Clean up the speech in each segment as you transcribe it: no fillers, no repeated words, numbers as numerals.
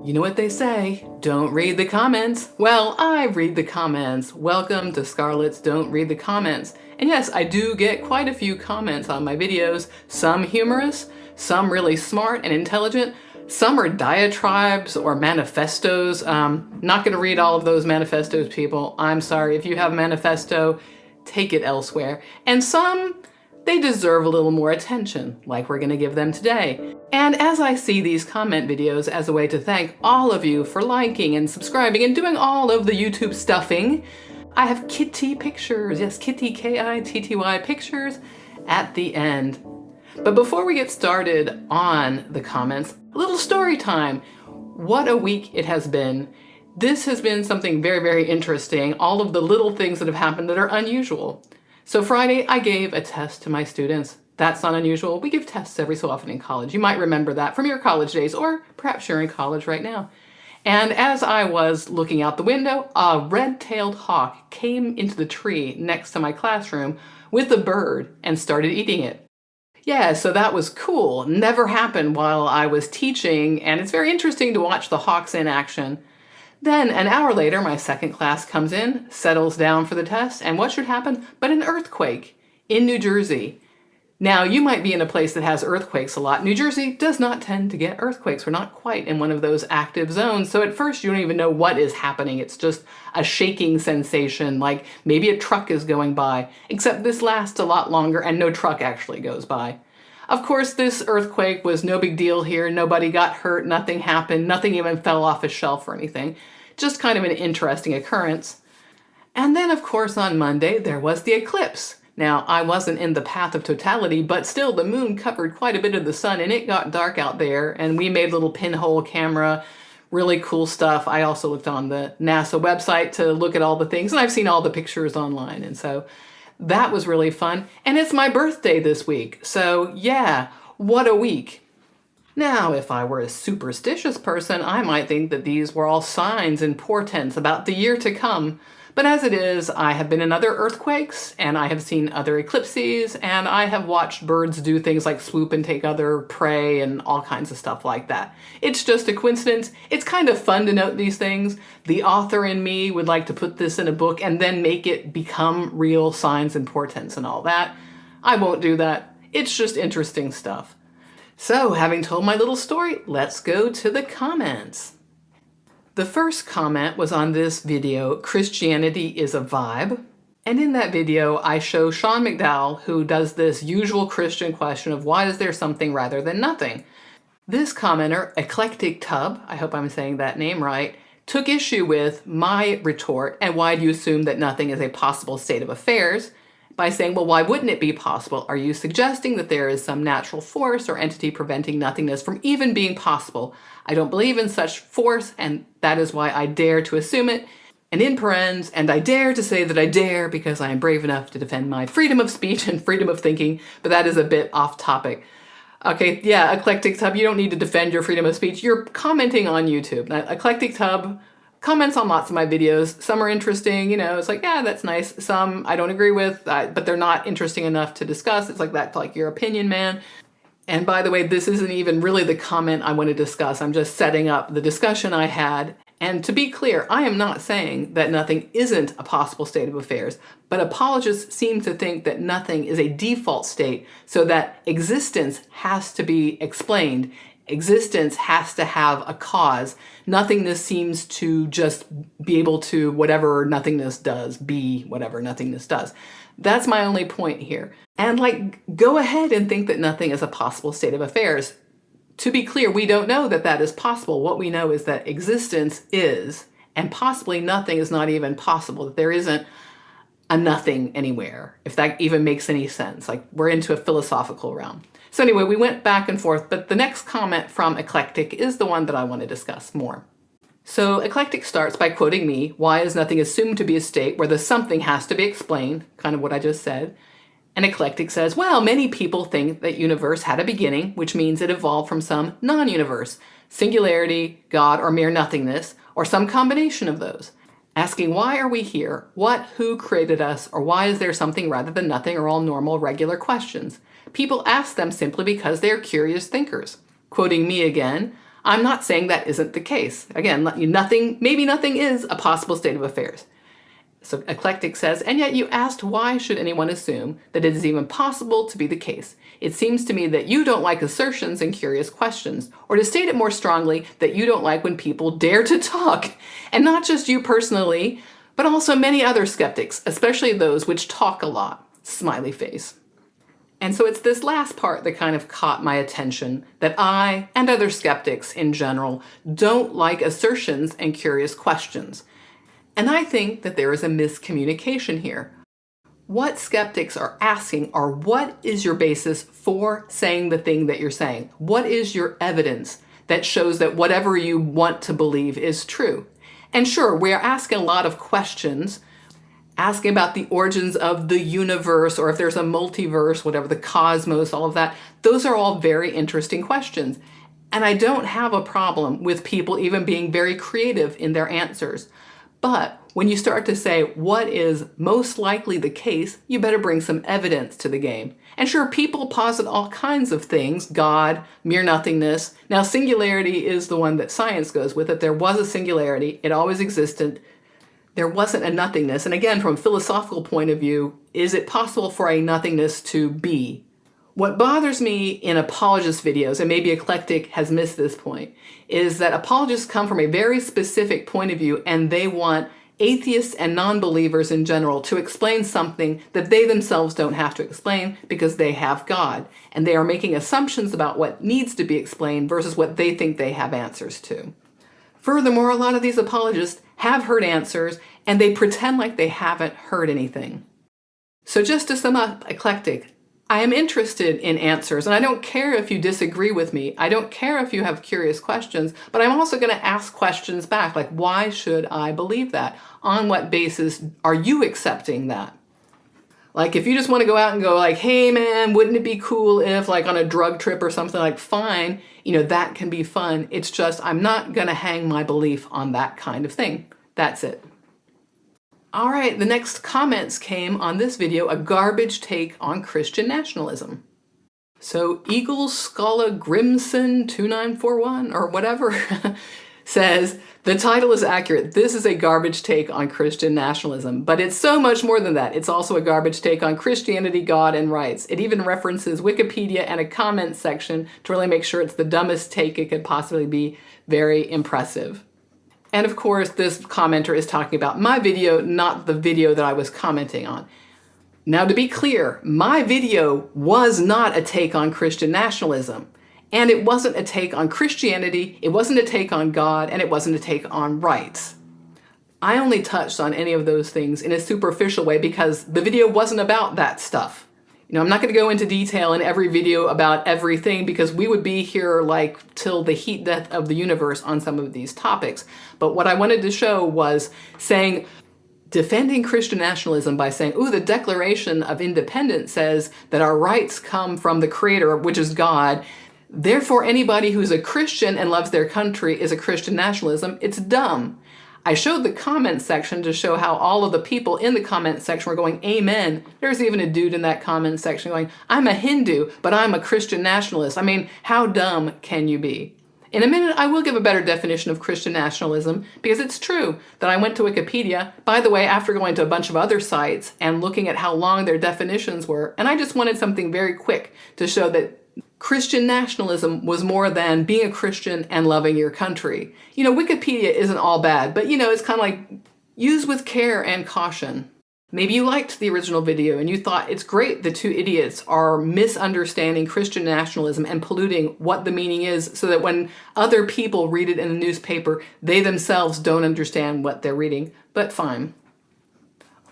You know what they say, don't read the comments. Well, I read the comments. Welcome to Scarlett's Don't Read the Comments. And yes, I do get quite a few comments on my videos, some humorous, some really smart and intelligent, some are diatribes or manifestos. Not gonna read all of those manifestos, people. I'm sorry, if you have a manifesto, take it elsewhere. And some, they deserve a little more attention, like we're gonna give them today. And as I see these comment videos as a way to thank all of you for liking and subscribing and doing all of the YouTube stuffing, I have kitty pictures, yes, kitty, K-I-T-T-Y pictures at the end. But before we get started on the comments, a little story time. What a week it has been. This has been something very, very interesting. All of the little things that have happened that are unusual. So Friday, I gave a test to my students. That's not unusual. We give tests every so often in college. You might remember that from your college days, or perhaps you're in college right now. And as I was looking out the window, a red-tailed hawk came into the tree next to my classroom with a bird and started eating it. Yeah, so that was cool. Never happened while I was teaching, and it's very interesting to watch the hawks in action. Then, an hour later, my second class comes in, settles down for the test, and what should happen but an earthquake in New Jersey. Now, you might be in a place that has earthquakes a lot. New Jersey does not tend to get earthquakes. We're not quite in one of those active zones, so at first you don't even know what is happening. It's just a shaking sensation, like maybe a truck is going by, except this lasts a lot longer and no truck actually goes by. Of course, this earthquake was no big deal here. Nobody got hurt, nothing happened, nothing even fell off a shelf or anything. Just kind of an interesting occurrence. And then, of course, on Monday, there was the eclipse. Now, I wasn't in the path of totality, but still the moon covered quite a bit of the sun and it got dark out there, and we made a little pinhole camera, really cool stuff. I also looked on the NASA website to look at all the things, and I've seen all the pictures online, and so that was really fun. And it's my birthday this week, so yeah, what a week. Now, if I were a superstitious person, I might think that these were all signs and portents about the year to come. But as it is, I have been in other earthquakes, and I have seen other eclipses, and I have watched birds do things like swoop and take other prey and all kinds of stuff like that. It's just a coincidence. It's kind of fun to note these things. The author in me would like to put this in a book and then make it become real signs and portents and all that. I won't do that. It's just interesting stuff. So, having told my little story, let's go to the comments. The first comment was on this video, Christianity is a Vibe. And in that video, I show Sean McDowell, who does this usual Christian question of why is there something rather than nothing? This commenter, Eclectic Tub, I hope I'm saying that name right, took issue with my retort, and why do you assume that nothing is a possible state of affairs? By saying, well, why wouldn't it be possible? Are you suggesting that there is some natural force or entity preventing nothingness from even being possible? I don't believe in such force, and that is why I dare to assume it. And in parens, and I dare to say that I dare because I am brave enough to defend my freedom of speech and freedom of thinking, but that is a bit off topic. Okay, yeah, Eclectic Tub, you don't need to defend your freedom of speech. You're commenting on YouTube. Now, Eclectic Tub comments on lots of my videos. Some are interesting, you know, it's like, yeah, that's nice. Some I don't agree with, but they're not interesting enough to discuss. It's like that's like your opinion, man. And by the way, this isn't even really the comment I want to discuss. I'm just setting up the discussion I had. And to be clear, I am not saying that nothing isn't a possible state of affairs, but apologists seem to think that nothing is a default state, so that existence has to be explained. Existence has to have a cause. Nothingness seems to just be able to, whatever nothingness does, be whatever nothingness does. That's my only point here. And like, go ahead and think that nothing is a possible state of affairs. To be clear, we don't know that that is possible. What we know is that existence is, and possibly nothing is not even possible, that there isn't a nothing anywhere, if that even makes any sense. Like, we're into a philosophical realm. So anyway, we went back and forth, but the next comment from Eclectic is the one that I want to discuss more. So Eclectic starts by quoting me, why is nothing assumed to be a state where the something has to be explained, kind of what I just said. And Eclectic says, well, many people think that universe had a beginning, which means it evolved from some non-universe, singularity, God, or mere nothingness, or some combination of those. Asking why are we here, what, who created us, or why is there something rather than nothing are all normal, regular questions. People ask them simply because they are curious thinkers. Quoting me again, I'm not saying that isn't the case. Again, maybe nothing is a possible state of affairs. So Eclectic says, and yet you asked why should anyone assume that it is even possible to be the case? It seems to me that you don't like assertions and curious questions, or to state it more strongly, that you don't like when people dare to talk. And not just you personally, but also many other skeptics, especially those which talk a lot. Smiley face. And so it's this last part that kind of caught my attention, that I, and other skeptics in general, don't like assertions and curious questions. And I think that there is a miscommunication here. What skeptics are asking are, what is your basis for saying the thing that you're saying? What is your evidence that shows that whatever you want to believe is true? And sure, we're asking a lot of questions, asking about the origins of the universe, or if there's a multiverse, whatever, the cosmos, all of that. Those are all very interesting questions. And I don't have a problem with people even being very creative in their answers. But when you start to say what is most likely the case, you better bring some evidence to the game. And sure, people posit all kinds of things, God, mere nothingness. Now, singularity is the one that science goes with. It. There was a singularity. It always existed. There wasn't a nothingness. And again, from a philosophical point of view, is it possible for a nothingness to be? What bothers me in apologist videos, and maybe Eclectic has missed this point, is that apologists come from a very specific point of view, and they want atheists and non-believers in general to explain something that they themselves don't have to explain because they have God. And they are making assumptions about what needs to be explained versus what they think they have answers to. Furthermore, a lot of these apologists have heard answers, and they pretend like they haven't heard anything. So just to sum up, Eclectic, I am interested in answers, and I don't care if you disagree with me. I don't care if you have curious questions, but I'm also going to ask questions back, like, why should I believe that? On what basis are you accepting that? Like, if you just want to go out and go like, hey man, wouldn't it be cool if, like, on a drug trip or something, like, fine, that can be fun. It's just, I'm not going to hang my belief on that kind of thing. That's it. All right, the next comments came on this video, a garbage take on Christian nationalism. So Eagle Scala Grimson 2941 or whatever says, the title is accurate. This is a garbage take on Christian nationalism, but it's so much more than that. It's also a garbage take on Christianity, God, and rights. It even references Wikipedia and a comment section to really make sure it's the dumbest take it could possibly be. Very impressive. And of course, this commenter is talking about my video, not the video that I was commenting on. Now, to be clear, my video was not a take on Christian nationalism. And it wasn't a take on Christianity, it wasn't a take on God, and it wasn't a take on rights. I only touched on any of those things in a superficial way because the video wasn't about that stuff. I'm not going to go into detail in every video about everything because we would be here like till the heat death of the universe on some of these topics. But what I wanted to show was defending Christian nationalism by saying, ooh, the Declaration of Independence says that our rights come from the Creator, which is God. Therefore, anybody who's a Christian and loves their country is a Christian nationalism. It's dumb. I showed the comment section to show how all of the people in the comment section were going, amen. There's even a dude in that comment section going, I'm a Hindu, but I'm a Christian nationalist. I mean, how dumb can you be? In a minute, I will give a better definition of Christian nationalism because it's true that I went to Wikipedia, by the way, after going to a bunch of other sites and looking at how long their definitions were, and I just wanted something very quick to show that Christian nationalism was more than being a Christian and loving your country. Wikipedia isn't all bad, but it's kind of like use with care and caution. Maybe you liked the original video and you thought it's great the two idiots are misunderstanding Christian nationalism and polluting what the meaning is so that when other people read it in the newspaper, they themselves don't understand what they're reading, but fine.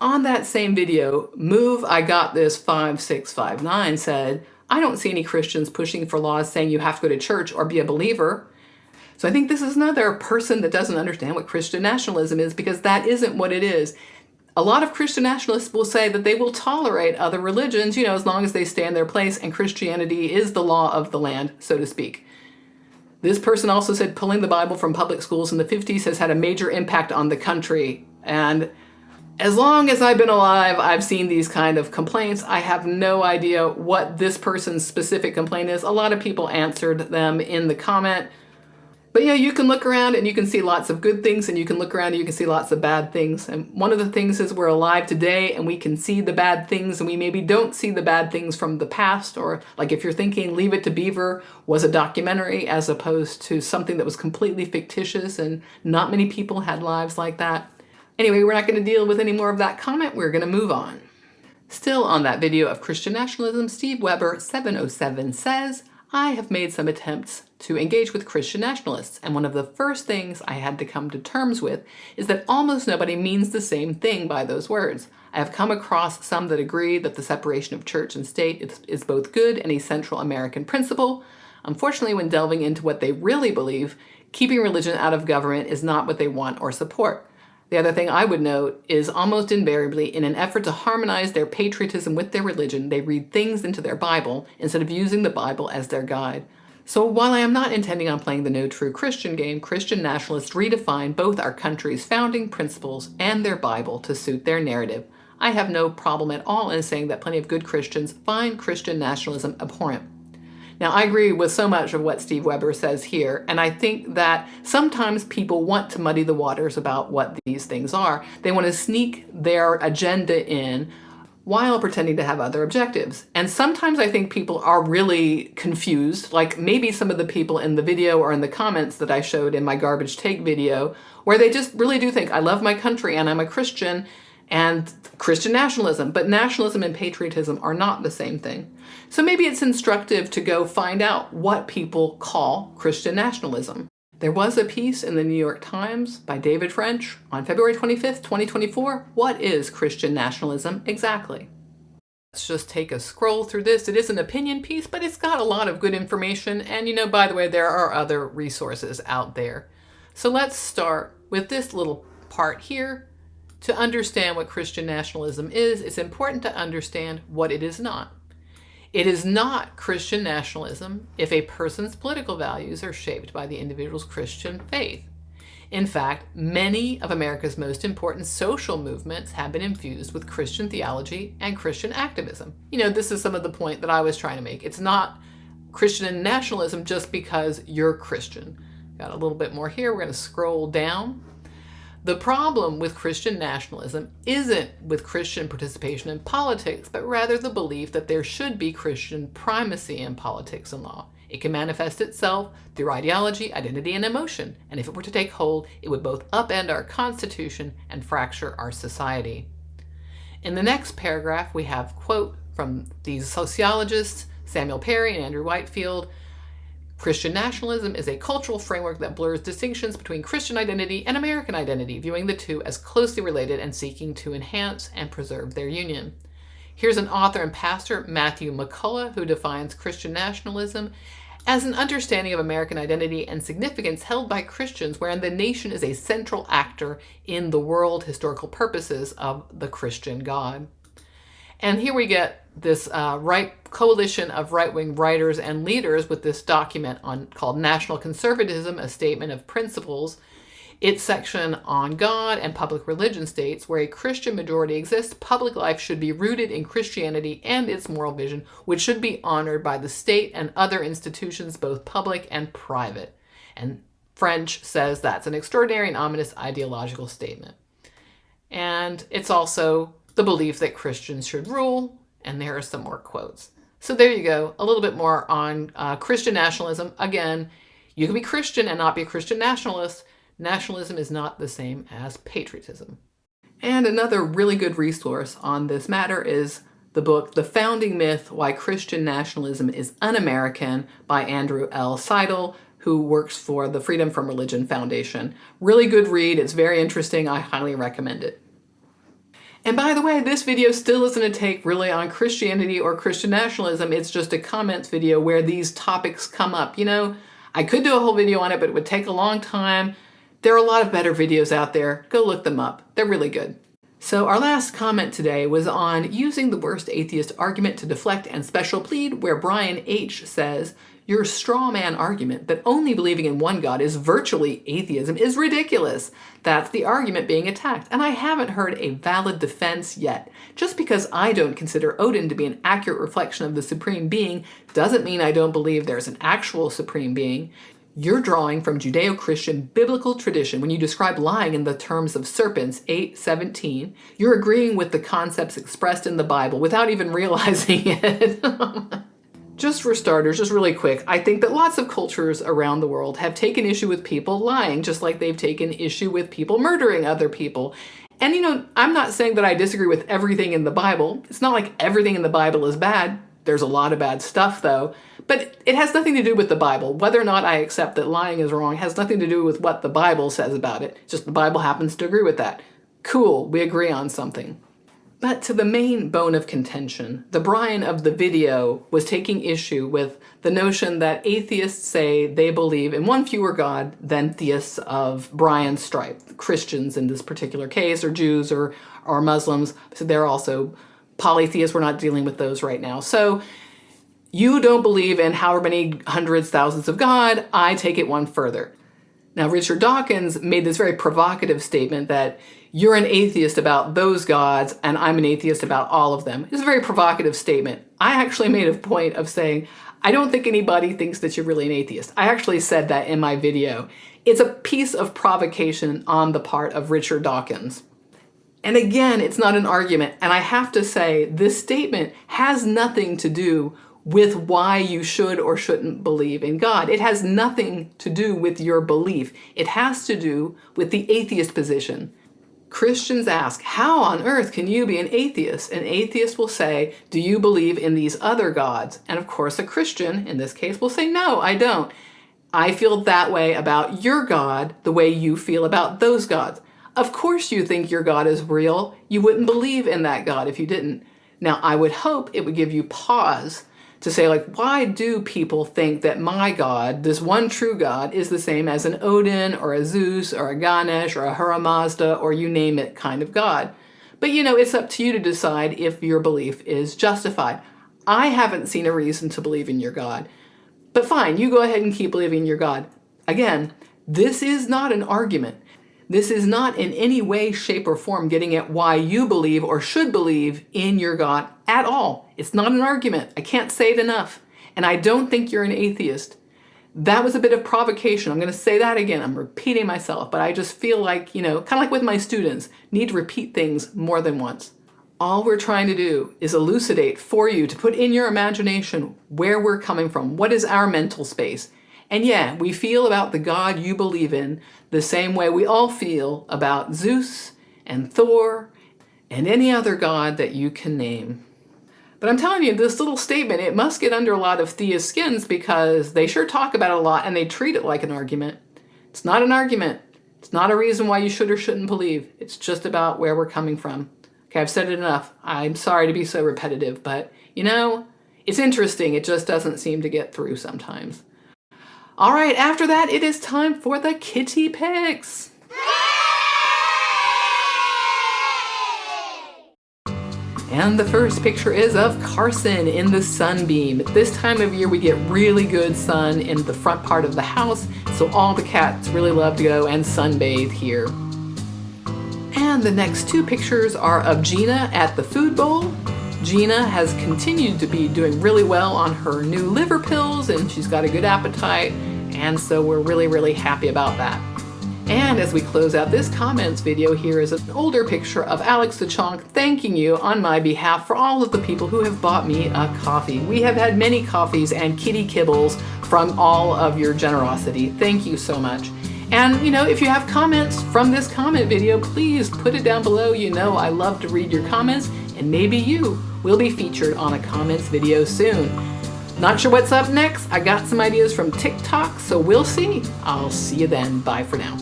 On that same video, Move I Got This 5659 said, I don't see any Christians pushing for laws saying you have to go to church or be a believer. So I think this is another person that doesn't understand what Christian nationalism is because that isn't what it is. A lot of Christian nationalists will say that they will tolerate other religions, as long as they stay in their place and Christianity is the law of the land, so to speak. This person also said pulling the Bible from public schools in the 50s has had a major impact on the country. And as long as I've been alive, I've seen these kind of complaints. I have no idea what this person's specific complaint is. A lot of people answered them in the comment. But yeah, you can look around and you can see lots of good things, and you can look around and you can see lots of bad things. And one of the things is we're alive today and we can see the bad things, and we maybe don't see the bad things from the past. Or like if you're thinking Leave It to Beaver was a documentary as opposed to something that was completely fictitious, and not many people had lives like that. Anyway, we're not going to deal with any more of that comment. We're going to move on. Still on that video of Christian nationalism, Steve Weber 707 says, I have made some attempts to engage with Christian nationalists, and one of the first things I had to come to terms with is that almost nobody means the same thing by those words. I have come across some that agree that the separation of church and state is both good and a central American principle. Unfortunately, when delving into what they really believe, keeping religion out of government is not what they want or support. The other thing I would note is almost invariably, in an effort to harmonize their patriotism with their religion, they read things into their Bible instead of using the Bible as their guide. So while I am not intending on playing the no true Christian game, Christian nationalists redefine both our country's founding principles and their Bible to suit their narrative. I have no problem at all in saying that plenty of good Christians find Christian nationalism abhorrent. Now, I agree with so much of what Steve Weber says here, and I think that sometimes people want to muddy the waters about what these things are. They want to sneak their agenda in while pretending to have other objectives. And sometimes I think people are really confused, like maybe some of the people in the video or in the comments that I showed in my garbage take video, where they just really do think, I love my country and I'm a Christian, and Christian nationalism, but nationalism and patriotism are not the same thing. So maybe it's instructive to go find out what people call Christian nationalism. There was a piece in the New York Times by David French on February 25th, 2024. What is Christian nationalism exactly? Let's just take a scroll through this. It is an opinion piece, but it's got a lot of good information. And you know, by the way, there are other resources out there. So let's start with this little part here. To understand what Christian nationalism is, it's important to understand what it is not. It is not Christian nationalism if a person's political values are shaped by the individual's Christian faith. In fact, many of America's most important social movements have been infused with Christian theology and Christian activism. You know, this is some of the point that I was trying to make. It's not Christian nationalism just because you're Christian. Got a little bit more here. We're going to scroll down. The problem with Christian nationalism isn't with Christian participation in politics, but rather the belief that there should be Christian primacy in politics and law. It can manifest itself through ideology, identity, and emotion, and if it were to take hold, it would both upend our Constitution and fracture our society. In the next paragraph, we have a quote from these sociologists, Samuel Perry and Andrew Whitefield. Christian nationalism is a cultural framework that blurs distinctions between Christian identity and American identity, viewing the two as closely related and seeking to enhance and preserve their union. Here's an author and pastor, Matthew McCullough, who defines Christian nationalism as an understanding of American identity and significance held by Christians, wherein the nation is a central actor in the world historical purposes of the Christian God. And here we get this coalition of right-wing writers and leaders with this document called National Conservatism, a Statement of Principles. Its section on God and public religion states, where a Christian majority exists, public life should be rooted in Christianity and its moral vision, which should be honored by the state and other institutions, both public and private. And French says that's an extraordinary and ominous ideological statement. And it's also the belief that Christians should rule, and there are some more quotes. So there you go, a little bit more on Christian nationalism. Again, you can be Christian and not be a Christian nationalist. Nationalism is not the same as patriotism. And another really good resource on this matter is the book, The Founding Myth, Why Christian Nationalism is Un-American by Andrew L. Seidel, who works for the Freedom from Religion Foundation. Really good read, it's very interesting, I highly recommend it. And by the way, this video still isn't a take really on Christianity or Christian nationalism. It's just a comments video where these topics come up. You know, I could do a whole video on it, but it would take a long time. There are a lot of better videos out there. Go look them up. They're really good. So our last comment today was on using the worst atheist argument to deflect and special plead, where Brian H. says, your straw man argument that only believing in one God is virtually atheism is ridiculous. That's the argument being attacked, and I haven't heard a valid defense yet. Just because I don't consider Odin to be an accurate reflection of the Supreme Being doesn't mean I don't believe there's an actual Supreme Being. You're drawing from Judeo-Christian biblical tradition when you describe lying in the terms of serpents, 8:17. You're agreeing with the concepts expressed in the Bible without even realizing it. Just for starters, just really quick, I think that lots of cultures around the world have taken issue with people lying, just like they've taken issue with people murdering other people. And I'm not saying that I disagree with everything in the Bible. It's not like everything in the Bible is bad. There's a lot of bad stuff, though. But it has nothing to do with the Bible. Whether or not I accept that lying is wrong has nothing to do with what the Bible says about it. Just the Bible happens to agree with that. Cool, we agree on something. But to the main bone of contention, the Brian of the video was taking issue with the notion that atheists say they believe in one fewer God than theists of Brian's stripe. Christians in this particular case, or Jews or Muslims. So they're also polytheists. We're not dealing with those right now. So you don't believe in however many hundreds, thousands of God. I take it one further. Now, Richard Dawkins made this very provocative statement that you're an atheist about those gods and I'm an atheist about all of them. It's a very provocative statement. I actually made a point of saying, I don't think anybody thinks that you're really an atheist. I actually said that in my video. It's a piece of provocation on the part of Richard Dawkins. And again, it's not an argument. And I have to say, this statement has nothing to do with why you should or shouldn't believe in God. It has nothing to do with your belief. It has to do with the atheist position. Christians ask, how on earth can you be an atheist? An atheist will say, do you believe in these other gods? And of course, a Christian, in this case, will say, no, I don't. I feel that way about your God the way you feel about those gods. Of course you think your God is real. You wouldn't believe in that God if you didn't. Now, I would hope it would give you pause to say, like, why do people think that my God, this one true God, is the same as an Odin or a Zeus or a Ganesh or a Hara Mazda or you name it kind of God? But it's up to you to decide if your belief is justified. I haven't seen a reason to believe in your God. But fine, you go ahead and keep believing in your God. Again, this is not an argument. This is not in any way, shape, or form getting at why you believe or should believe in your God at all. It's not an argument. I can't say it enough. And I don't think you're an atheist. That was a bit of provocation. I'm going to say that again. I'm repeating myself, but I just feel like, kind of like with my students, need to repeat things more than once. All we're trying to do is elucidate for you to put in your imagination where we're coming from. What is our mental space? And yeah, we feel about the God you believe in the same way we all feel about Zeus and Thor and any other god that you can name. But I'm telling you, this little statement, it must get under a lot of theists' skins because they sure talk about it a lot and they treat it like an argument. It's not an argument. It's not a reason why you should or shouldn't believe. It's just about where we're coming from. Okay, I've said it enough. I'm sorry to be so repetitive, but it's interesting. It just doesn't seem to get through sometimes. All right, after that, it is time for the kitty pics. And the first picture is of Carson in the sunbeam. At this time of year, we get really good sun in the front part of the house, so all the cats really love to go and sunbathe here. And the next two pictures are of Gina at the food bowl. Gina has continued to be doing really well on her new liver pills and she's got a good appetite, and so we're really, really happy about that. And as we close out this comments video, here is an older picture of Alex the Chonk thanking you on my behalf for all of the people who have bought me a coffee. We have had many coffees and kitty kibbles from all of your generosity. Thank you so much. And if you have comments from this comment video, please put it down below. I love to read your comments, and maybe you will be featured on a comments video soon. Not sure what's up next. I got some ideas from TikTok, so we'll see. I'll see you then. Bye for now.